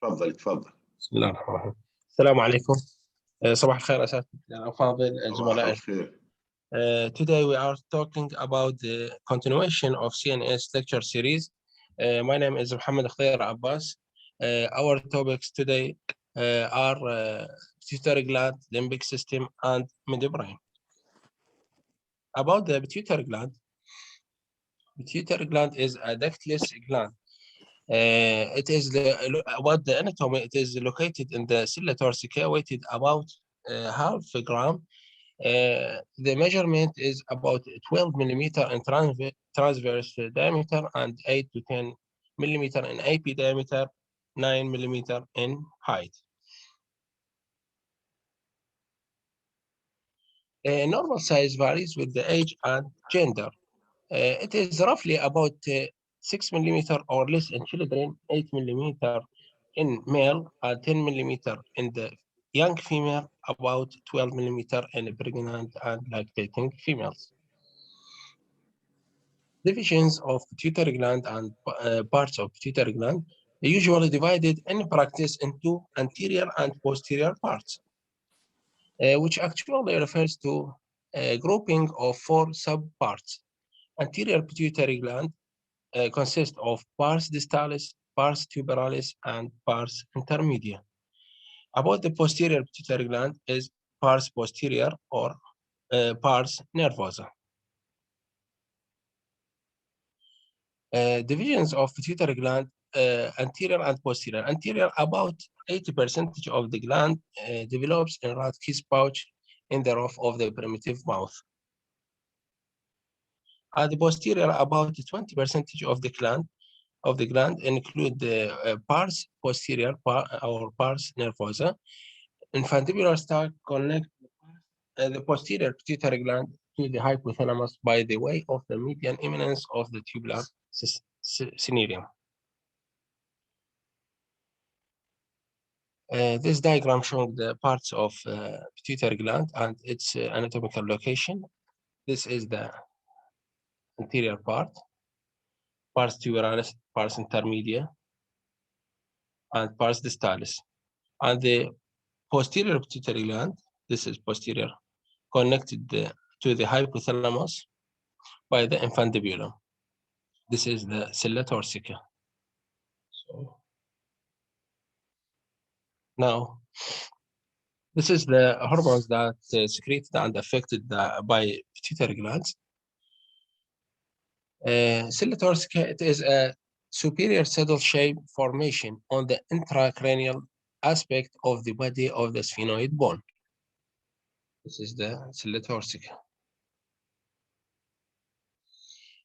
تفضل. بسم الله الرحمن الرحيم. السلام عليكم. صباح الخير أساتذة الأفاضل زملاء. Today we are talking about the continuation of CNS lecture series. My name is Mohammed Khair Abbas. Our topics today are pituitary gland, limbic system, and midbrain. About the pituitary gland is a ductless gland. It is about the anatomy. It is located in the cilia thoracica, weighted about half a gram. The measurement is about 12 millimeter in transverse diameter and 8 to 10 millimeter in AP diameter, 9 millimeter in height. Normal size varies with the age and gender. It is roughly about 6 millimeter or less in children, 8 millimeter in male, and 10 millimeter in the young female, about 12 millimeter in pregnant and lactating females. Divisions of pituitary gland and parts of pituitary gland are usually divided in practice into anterior and posterior parts, which actually refers to a grouping of 4 subparts. Anterior pituitary gland consists of pars distalis, pars tuberalis, and pars intermedia. About the posterior pituitary gland is pars posterior or pars nervosa. Divisions of pituitary gland, anterior and posterior. Anterior, about 80% of the gland develops in Radke's pouch in the roof of the primitive mouth. At the posterior, about 20% of the gland include the pars posterior or pars nervosa. Infundibular stalk connect the posterior pituitary gland to the hypothalamus by the way of the median eminence of the tubular cinereum. This diagram showing the parts of pituitary gland and its anatomical location. This is the anterior part, pars tuberalis, pars intermedia, and pars distalis. And the posterior pituitary gland, this is posterior, connected to the hypothalamus by the infundibulum. This is the cilia thoracica. So now, this is the hormones that secreted and affected by pituitary glands. Cilia thoracica, it is a superior saddle shape formation on the intracranial aspect of the body of the sphenoid bone. This is the cilia thoracica.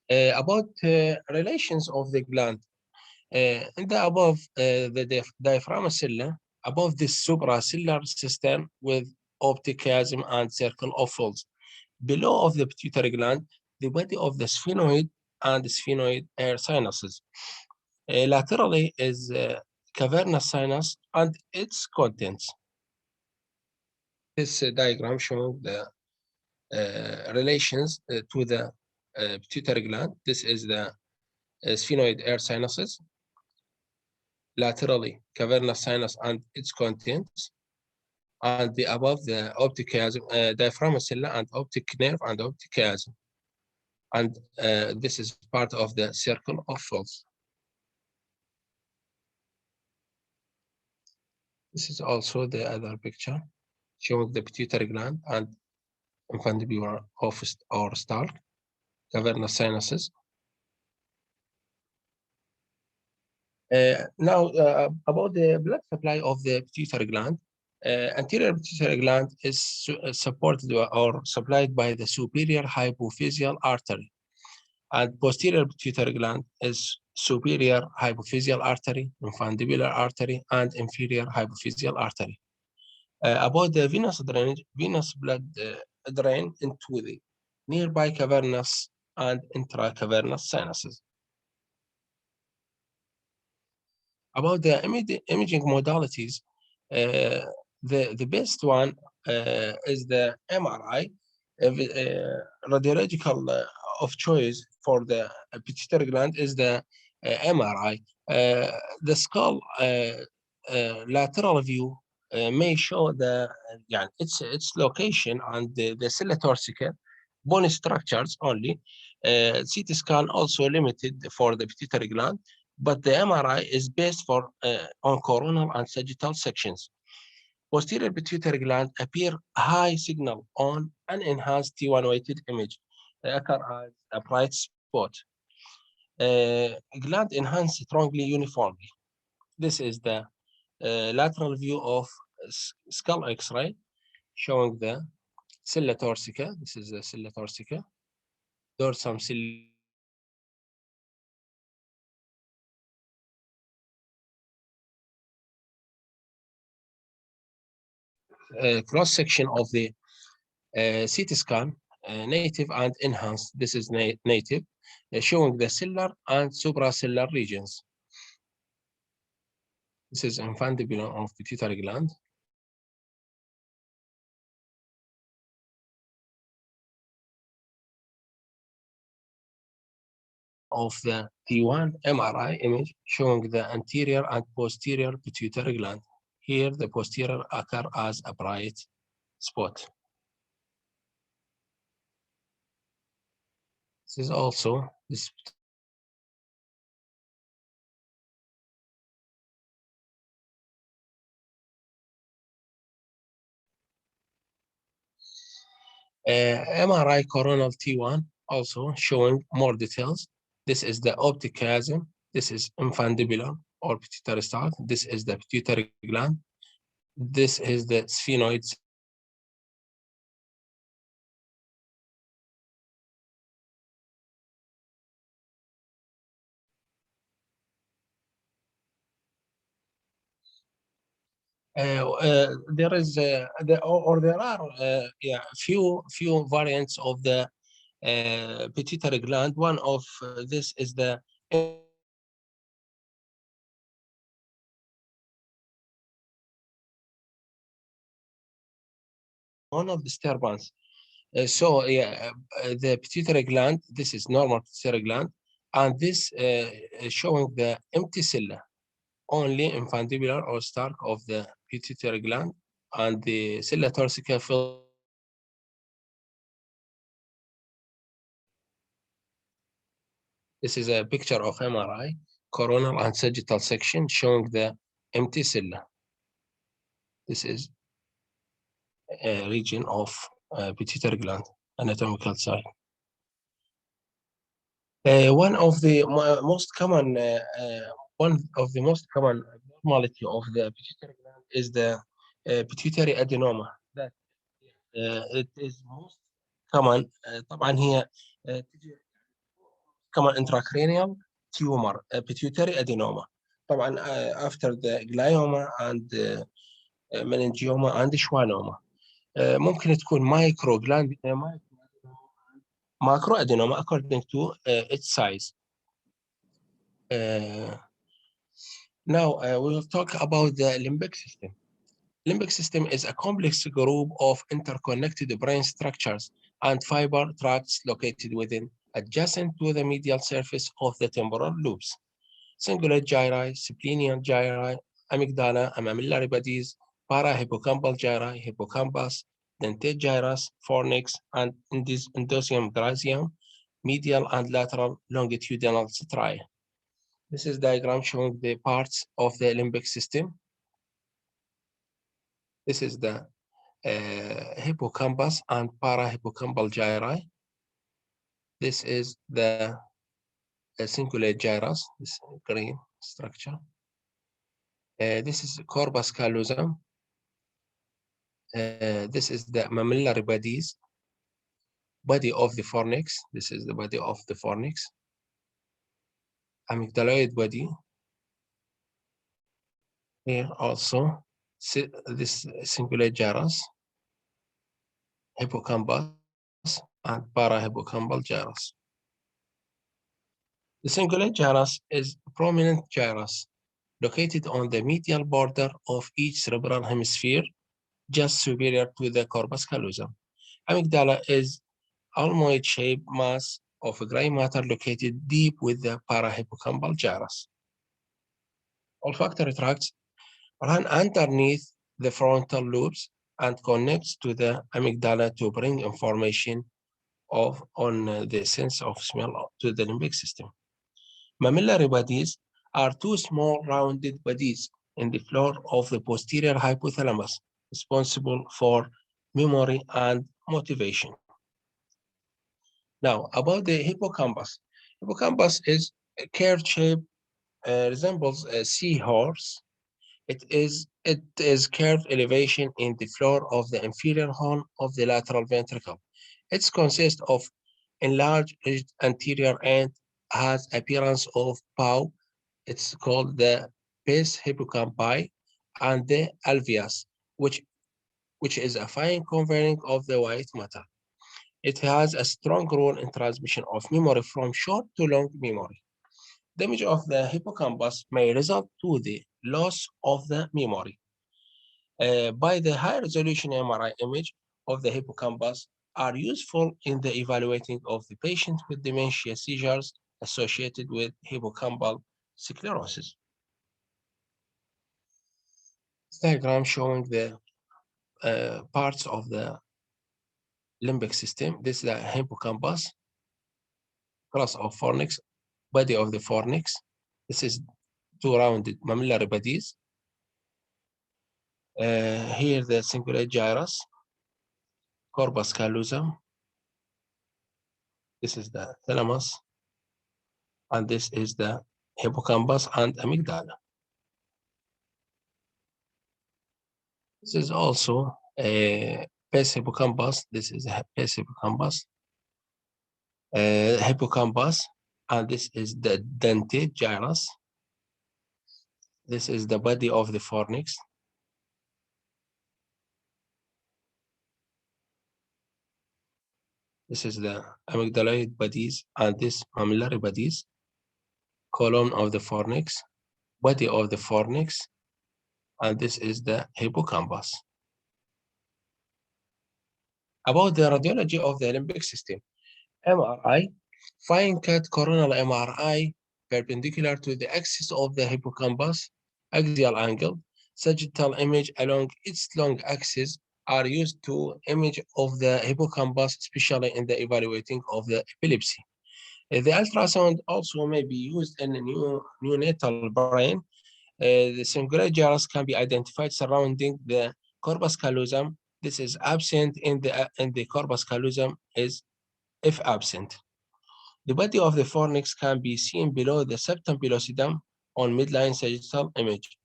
About relations of the gland. In the above, the diaphragm cilia, above this supracillar system with optic chiasm and circle of folds. Below of the pituitary gland, the body of the sphenoid and sphenoid air sinuses. Laterally is cavernous sinus and its contents. This diagram shows the relations to the pituitary gland. This is the sphenoid air sinuses. Laterally, cavernous sinus and its contents. And the above the optic chiasm, diaphragm cilia and optic nerve and optic chiasm. And this is part of the circle of folds. This is also the other picture showing the pituitary gland and infundibular office or stalk, cavernous sinuses. Now, about the blood supply of the pituitary gland. Anterior pituitary gland is supported or supplied by the superior hypophyseal artery, and posterior pituitary gland is superior hypophyseal artery, infundibular artery, and inferior hypophyseal artery. About the venous drainage, venous blood drain into the nearby cavernous and intracavernous sinuses. About the imaging modalities, the best one is the MRI, radiological of choice for the pituitary gland is the MRI. The skull lateral view may show its location and the cella torsica, bone structures only. CT scan also limited for the pituitary gland, but the MRI is based for on coronal and sagittal sections. Posterior pituitary gland appear high signal on an enhanced T1 weighted image. They occur as a bright spot. Gland enhanced strongly uniformly. This is the lateral view of skull X-ray showing the sella torsica. This is the sella torsica. Dorsum cross section of the CT scan, native and enhanced. This is native, showing the cellular and supracellular regions. This is infundibulum of pituitary gland. Of the T1 MRI image showing the anterior and posterior pituitary gland. Here, the posterior occur as a bright spot. This is also this MRI coronal T1 also showing more details. This is the optic chiasm. This is infundibulum or pituitary stalk. This is the pituitary gland. This is the sphenoid. There is there are few variants of the pituitary gland. One of this is the one of disturbance. The pituitary gland. This is normal pituitary gland, and this is showing the empty cella, only infundibular or stalk of the pituitary gland, and the cella torsica filled. This is a picture of MRI, coronal and sagittal section showing the empty cella. This is a region of pituitary gland, anatomical site. One of the most common abnormality of the pituitary gland is the pituitary adenoma. That it is most common. طبعا هي تجي common intracranial tumor, pituitary adenoma. طبعا after the glioma and meningioma and schwannoma. ممكن تكون micro gland macro adenoma according to its size. Now we will talk about the limbic system. Limbic system is a complex group of interconnected brain structures and fiber tracts located within, adjacent to the medial surface of the temporal lobes. Cingulate gyri, splenial gyri, amygdala, mammillary bodies, parahippocampal gyri, hippocampus, dentate gyrus, fornix, and endosium gracium, medial and lateral longitudinal striae. This is diagram showing the parts of the limbic system. This is the hippocampus and parahippocampal gyri. This is the cingulate gyrus, this green structure. This is corpus callosum. This is the mammillary bodies, body of the fornix. This is the body of the fornix. Amygdaloid body. Here also, this cingulate gyrus, hippocampus, and parahippocampal gyrus. The cingulate gyrus is a prominent gyrus located on the medial border of each cerebral hemisphere, just superior to the corpus callosum. Amygdala is almoid-shaped mass of gray matter located deep with the parahippocampal gyrus. Olfactory tracts run underneath the frontal lobes and connects to the amygdala to bring information on the sense of smell to the limbic system. Mammillary bodies are two small rounded bodies in the floor of the posterior hypothalamus, responsible for memory and motivation. Now, about the hippocampus. Hippocampus is a curved shape, resembles a seahorse. It is curved elevation in the floor of the inferior horn of the lateral ventricle. It consists of enlarged anterior end, has appearance of bow. It's called the base hippocampi and the alveus, which which is a fine covering of the white matter. It has a strong role in transmission of memory from short to long memory. Damage of the hippocampus may result to the loss of the memory. By the high resolution MRI image of the hippocampus are useful in the evaluating of the patient with dementia seizures associated with hippocampal sclerosis. This diagram showing the parts of the limbic system. This is the hippocampus, class of fornix, body of the fornix. This is two rounded mammillary bodies. Here the cingulate gyrus, corpus callosum. This is the thalamus, and this is the hippocampus and amygdala. This is also a pes hippocampus. This is a pes hippocampus. Hippocampus, and this is the dentate gyrus. This is the body of the fornix. This is the amygdaloid bodies and this mammillary bodies, column of the fornix, body of the fornix, and this is the hippocampus. About the radiology of the limbic system, MRI, fine cut coronal MRI perpendicular to the axis of the hippocampus, axial angle, sagittal image along its long axis are used to image of the hippocampus, especially in the evaluating of the epilepsy. The ultrasound also may be used in the neonatal brain. The cingulate gyrus can be identified surrounding the corpus callosum. This is absent in the corpus callosum is if absent. The body of the fornix can be seen below the septum pellucidum on midline sagittal image.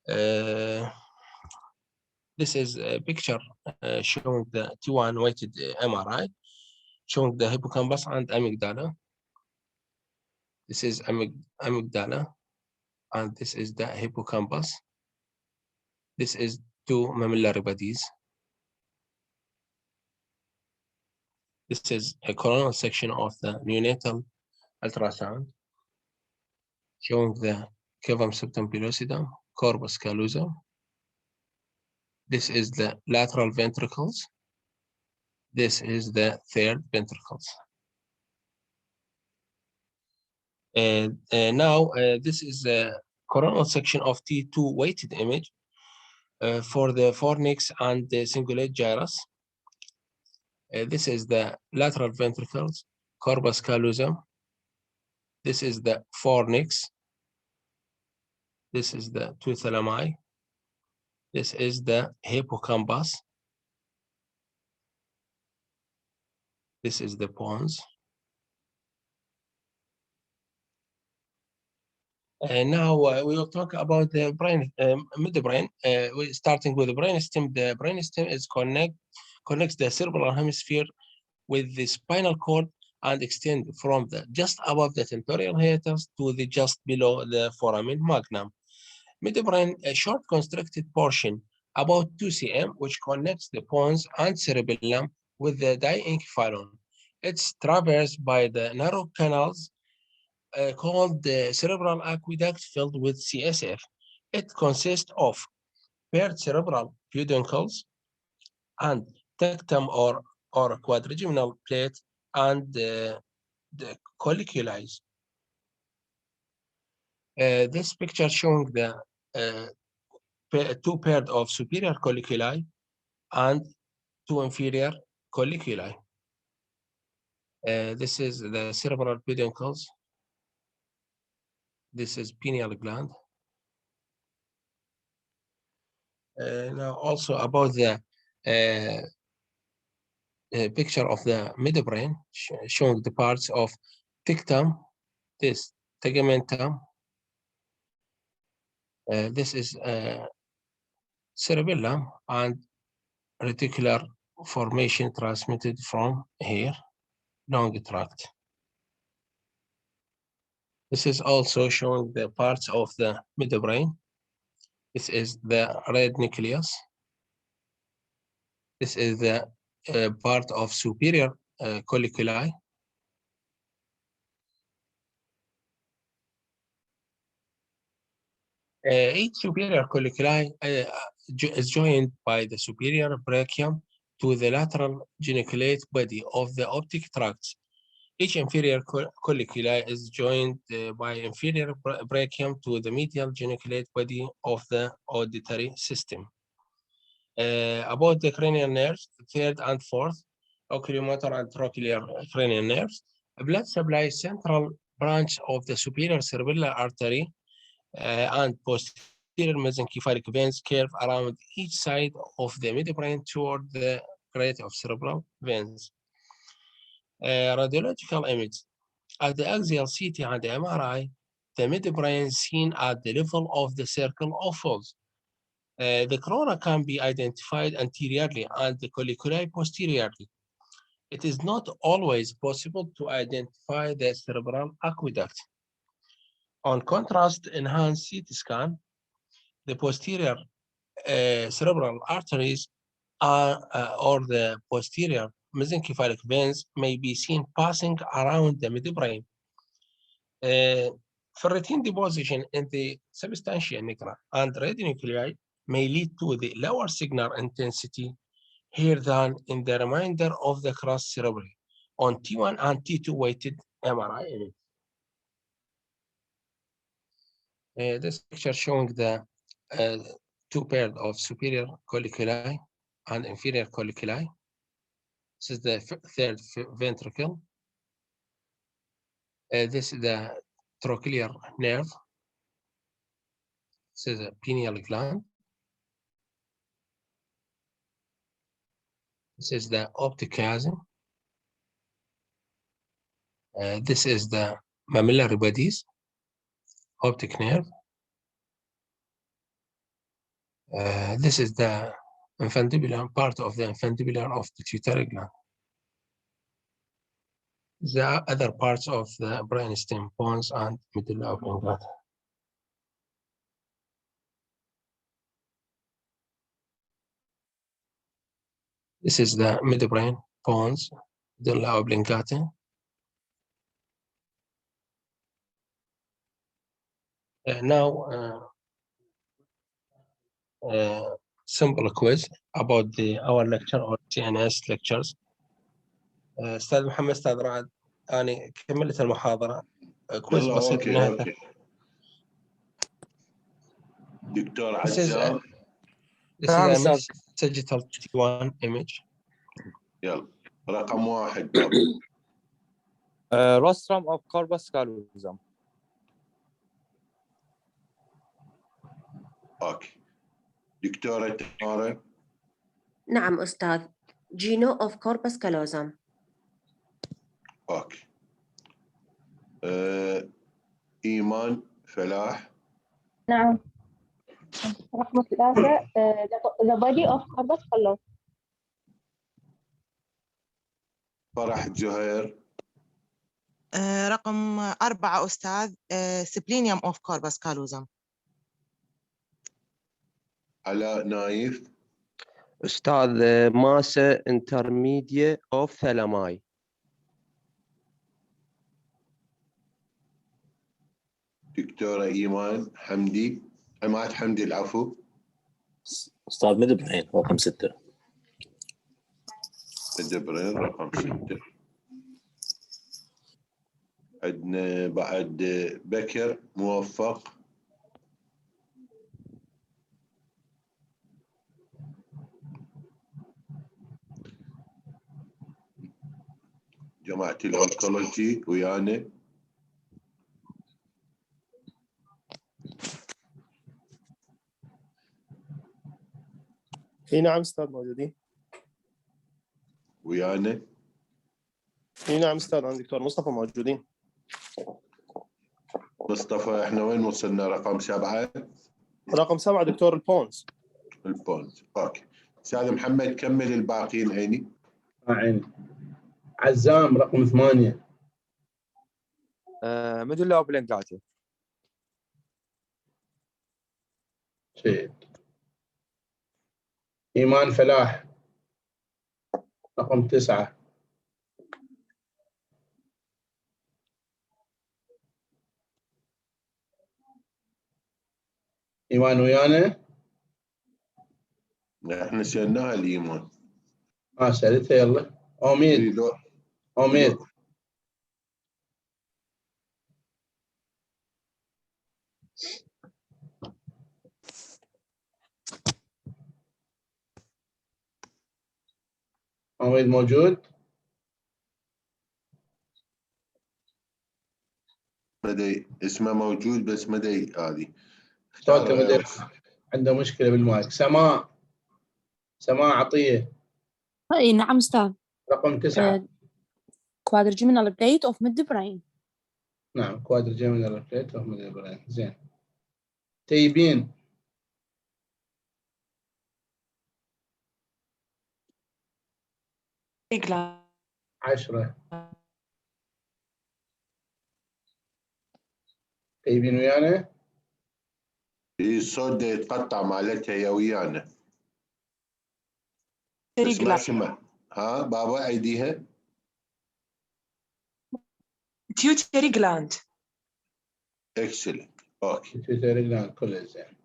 Uh, this is a picture showing the T1 weighted MRI, showing the hippocampus and amygdala. This is amygdala, and this is the hippocampus. This is two mammillary bodies. This is a coronal section of the neonatal ultrasound, showing the cavum septum pellucidum, corpus callosum. This is the lateral ventricles. This is the third ventricles. Now, this is a coronal section of T2 weighted image for the fornix and the cingulate gyrus. This is the lateral ventricles, corpus callosum. This is the fornix. This is the two thalami. This is the hippocampus. This is the pons. And now we will talk about the brain, midbrain. We're starting with the brainstem. The brainstem is connects the cerebral hemisphere with the spinal cord and extend from the just above the temporal hiatus to the just below the foramen magnum. Midbrain, a short constricted portion about 2 cm, which connects the pons and cerebellum with the diencephalon. It's traversed by the narrow canals called the cerebral aqueduct filled with CSF. It consists of paired cerebral peduncles and tectum or quadrigeminal plate and the colliculi. This picture showing the two pairs of superior colliculi and two inferior colliculi. This is the cerebral peduncles. This is pineal gland. Now also about the picture of the midbrain, showing the parts of dictum, this tegmentum, this is cerebellum and reticular formation transmitted from here, long tract. This is also showing the parts of the midbrain. This is the red nucleus. This is the part of superior colliculi. Each superior colliculi is joined by the superior brachium to the lateral geniculate body of the optic tracts. Each inferior colliculi is joined by inferior brachium to the medial geniculate body of the auditory system. About the cranial nerves, third and fourth, oculomotor and trochlear cranial nerves, blood supply central branch of the superior cerebellar artery and posterior mesencephalic veins curve around each side of the midbrain toward the great of cerebral veins. Radiological image. At the axial CT and the MRI, the midbrain seen at the level of the circle of folds. The corona can be identified anteriorly and the colliculi posteriorly. It is not always possible to identify the cerebral aqueduct. On contrast, enhanced CT scan, the posterior cerebral arteries or the posterior mesencephalic veins may be seen passing around the midbrain. Ferritin deposition in the substantia nigra and radionuclei may lead to the lower signal intensity here than in the remainder of the crus cerebri on T1 and T2 weighted MRI image. This picture showing the two pairs of superior colliculi and inferior colliculi. This is the third ventricle. This is the trochlear nerve. This is a pineal gland. This is the optic chiasm. This is the mammillary bodies, optic nerve. This is the infundibular part of the infundibular of pituitary gland. The other parts of the brainstem, pons, and medulla oblongata. This is the midbrain, pons, medulla oblongata. Now, simple quiz about our lecture or CNS lectures. استاذ محمد استاذ رعد انا كملت المحاضره كويس بسيط اوكي دكتور عزام. This is a sagittal T1 image. يلا رقم 1 بابا. rostrum of corpus callosum. اوكي دكتورة تمارا. نعم أستاذ. Geno of corpus callosum. اوكي. إيمان فلاح. نعم. رقم 3 the body of corpus callosum. فرح جهير. رقم 4 أستاذ سبلينيوم of corpus callosum. علاء نايف. أستاذ ماسة intermedia of thalami. دكتورة إيمان حمدي. عماد حمدي العفو. أستاذ مدبرين رقم 6. مدبرين رقم 6. عندنا بعد بكر موفق. جماعة الأونكولوجي ويانا؟ اي نعم استاذ موجودين. ويانا؟ اي نعم استاذ، عندي دكتور مصطفى موجودين. مصطفى احنا وين وصلنا؟ رقم 7؟ رقم 7 دكتور البونز. البونز. اوكي. استاذ محمد كمل الباقيين عيني. عيني. عزام رقم 8. ميدولا اوبلنجاتا. جيد. إيمان فلاح رقم 9. إيمان ويانا؟ احنا سألناها الإيمان. سألتها يلا. أميد. أميد. أميد موجود؟ مدي اسمه موجود بس مدي هذه. صوته مدري عنده مشكلة بالمايك. سماء عطية. اي نعم استاذ. رقم 9. quadrigeminal plate of midbrain. نعم quadrigeminal plate of midbrain. زين. تيبين. gland. 10. تيبين ويانا؟ الصوت يتقطع مالتها يا ويانا. بس ما سمع. ها بابا عيديها. Pituitary gland. اكسلنت. اوكي. Pituitary gland كله زين.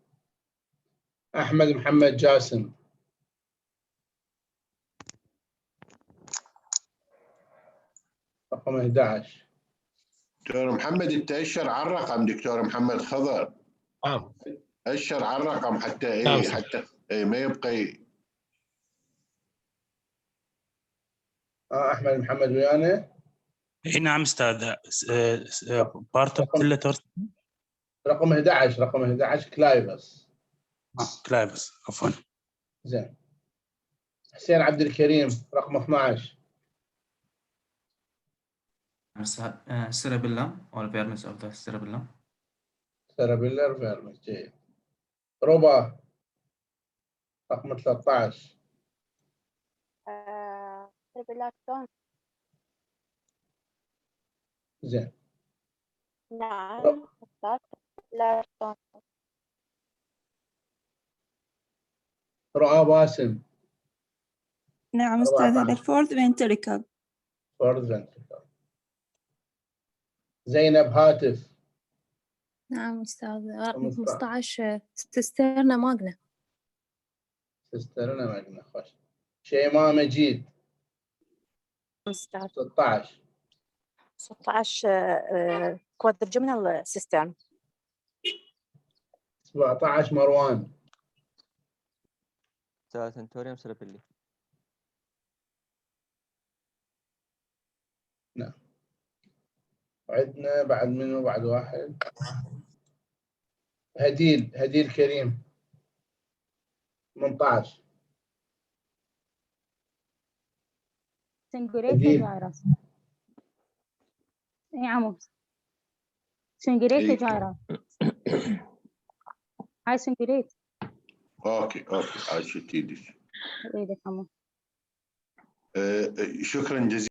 أحمد محمد جاسم. رقم 11. دكتور محمد انت اشر على الرقم. دكتور محمد خضر. اشر على الرقم حتى حتى ما يبقى. احمد محمد ويانا؟ اي نعم استاذ. بارت اوف تيلتر. رقم 11 كلايفس. كلايفس عفوا. زين. حسين عبد الكريم رقم 12. cerebellum or vermis of the cerebellum. cerebellar vermis. جيد. ربا رقم 13. cerebellar stone. زين. نعم cerebellar stone. رؤى باسم. نعم أستاذ، هذا الفورث ventricle. fourth ventricle. زينب هاتف. نعم أستاذ. رقم 15 سيسترنا ماجنا. سيسترنا ماجنا. خوش. شيماء مجيد. أستاذ 16 quadrigeminal system. 17 مروان. تنتوريوم سيربيلي. نعم. عندنا بعد منه بعد واحد. هديل كريم 18. سنجوريتا جايرس. اي عمو سنجوريتا جايرس. هاي سنجوريت. اوكي عايشة تيدش. ايدك عمو. شكرا جزيلا.